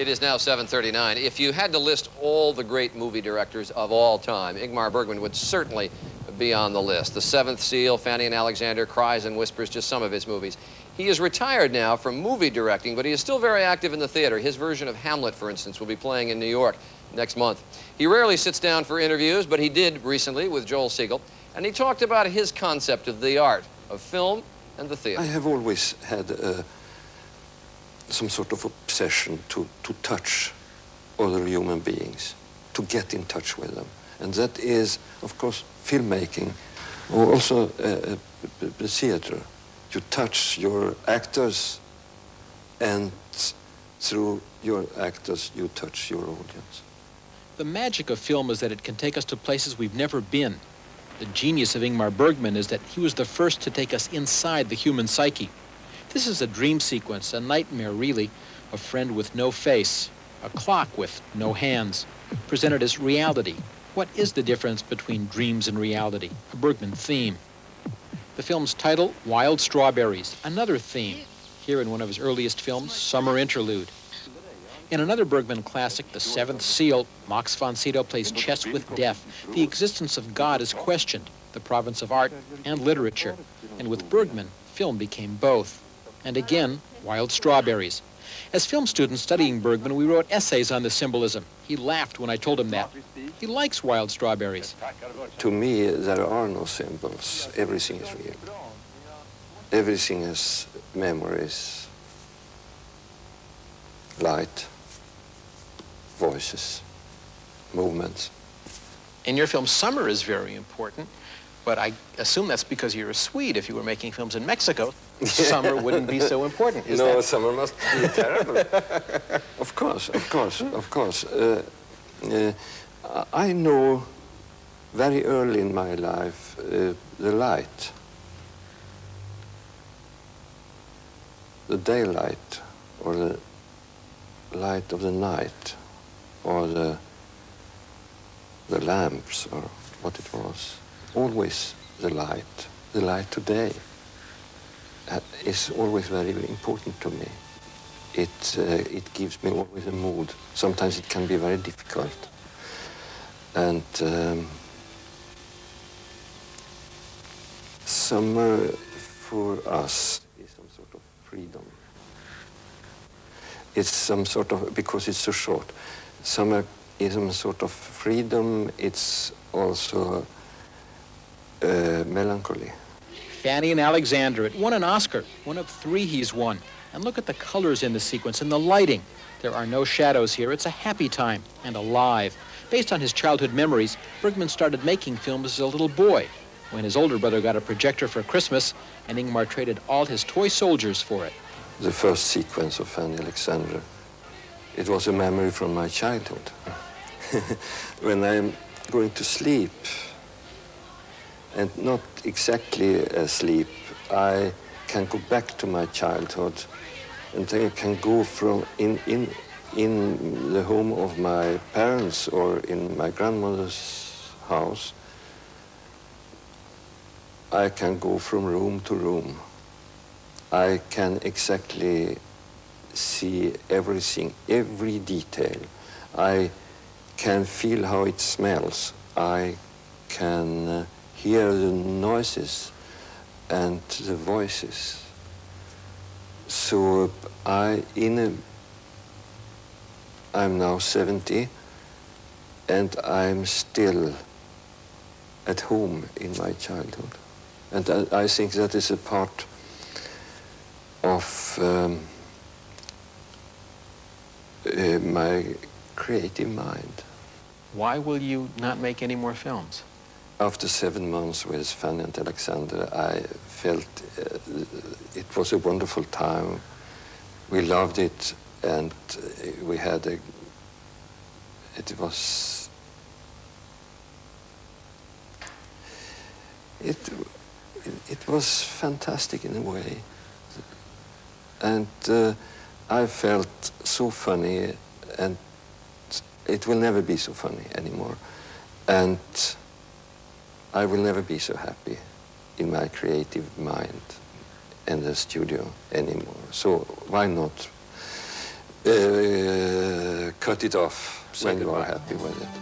It is now 7:39. If you had to list all the great movie directors of all time, Ingmar Bergman would certainly be on the list. The Seventh Seal, Fanny and Alexander, Cries and Whispers, just some of his movies. He is retired now from movie directing, but he is still very active in the theater. His version of Hamlet, for instance, will be playing in New York next month. He rarely sits down for interviews, but he did recently with Joel Siegel, and he talked about his concept of the art of film and the theater. I have always had some sort of obsession to touch other human beings, to get in touch with them. And that is, of course, filmmaking, or also the theater. You touch your actors, and through your actors, you touch your audience. The magic of film is that it can take us to places we've never been. The genius of Ingmar Bergman is that he was the first to take us inside the human psyche. This is a dream sequence, a nightmare really, a friend with no face, a clock with no hands, presented as reality. What is the difference between dreams and reality? A Bergman theme. The film's title, Wild Strawberries, another theme. Here in one of his earliest films, Summer Interlude. In another Bergman classic, The Seventh Seal, Max von Sydow plays chess with death. The existence of God is questioned, the province of art and literature. And with Bergman, film became both. And again, Wild Strawberries. As film students studying Bergman, we wrote essays on the symbolism. He laughed when I told him that. He likes Wild Strawberries. To me, there are no symbols. Everything is real. Everything has memories, light, voices, movements. In your film, summer is very important, but I assume that's because you're a Swede. If you were making films in Mexico, summer wouldn't be so important. No, summer must be terrible. Of course, of course, of course. I know very early in my life the light, the daylight, or the light of the night, or the lamps, or what it was. Always the light today is always very, very important to me. It gives me always a mood. Sometimes it can be very difficult. And summer for us is some sort of freedom. It's some sort of, because it's so short, summer is some sort of freedom. It's also melancholy. Fanny and Alexander, it won an Oscar, one of 3 he's won. And look at the colors in the sequence and the lighting. There are no shadows here. It's a happy time and alive. Based on his childhood memories, Bergman started making films as a little boy, when his older brother got a projector for Christmas, and Ingmar traded all his toy soldiers for it. The first sequence of Fanny and Alexander, it was a memory from my childhood. When I'm going to sleep, and not exactly asleep, I can go back to my childhood, and I can go from in the home of my parents or in my grandmother's house. I can go from room to room. I can exactly see everything, every detail. I can feel how it smells. I can hear the noises and the voices. So I'm now 70, and I'm still at home in my childhood. And I think that is a part of my creative mind. Why will you not make any more films? After 7 months with Fanny and Alexander, I felt it was a wonderful time. We loved it, and we had it was fantastic in a way. And I felt so funny, and it will never be so funny anymore. And I will never be so happy in my creative mind in the studio anymore. So why not cut it off Say when you are goodbye. happy with it.